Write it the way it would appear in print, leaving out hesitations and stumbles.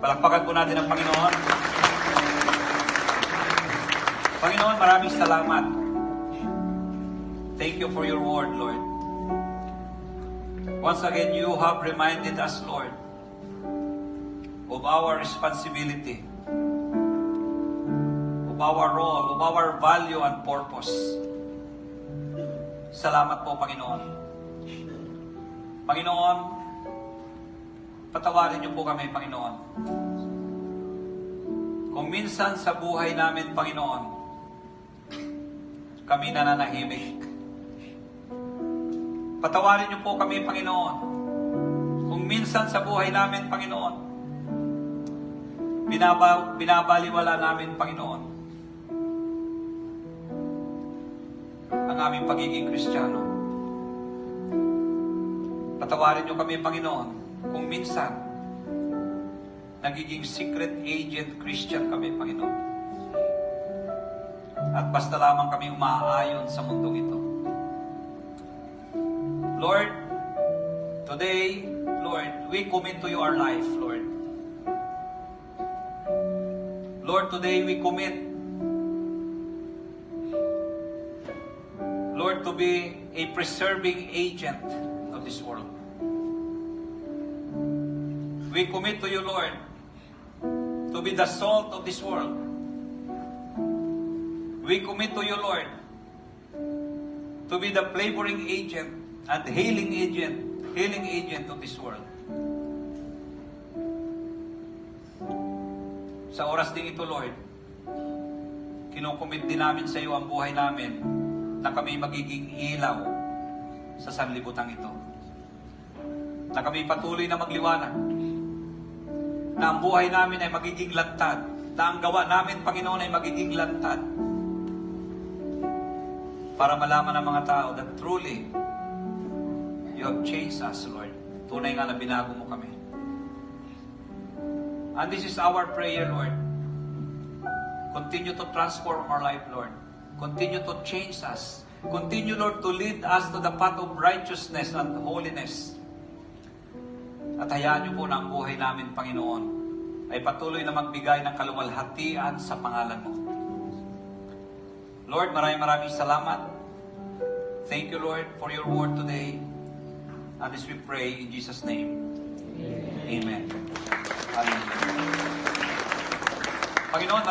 Palakpakan po natin ang Panginoon. Panginoon, maraming salamat. Thank you for your word, Lord. Once again, you have reminded us, Lord, of our responsibility, of our role, of our value and purpose. Salamat po, Panginoon. Panginoon, patawarin niyo po kami, Panginoon. Kung minsan sa buhay namin, Panginoon, kami nananahimik. Patawarin niyo po kami, Panginoon. Kung minsan sa buhay namin, Panginoon, binabaliwala namin, Panginoon, ang aming pagiging Kristiyano. Patawarin niyo kami, Panginoon, kung minsan nagiging secret agent Christian kami, Panginoon. At basta lamang kami umaayon sa mundong ito. Lord, today, Lord, we commit to you our life, Lord. Lord, today we commit, Lord, to be a preserving agent of this world. We commit to you, Lord, to be the salt of this world. We commit to you, Lord, to be the flavoring agent and healing agent of this world. Sa oras din ito, Lord, kinukomit din namin sa iyo ang buhay namin na kami magiging ilaw sa sanlibutan ito. Na kami patuloy na magliwanag. Na ang buhay namin ay magiging lantad. Na ang gawa namin, Panginoon, ay magiging lantad. Para malaman ng mga tao that truly, you have changed us, Lord. Tunay nga na binago mo kami. And this is our prayer, Lord. Continue to transform our life, Lord. Continue to change us. Continue, Lord, to lead us to the path of righteousness and holiness. At hayaan niyo po na ang buhay namin, Panginoon, ay patuloy na magbigay ng kaluwalhatian sa pangalan mo. Lord, maraming salamat. Thank you, Lord, for your word today. And this we pray in Jesus' name. Amen. Amen. Panginoon,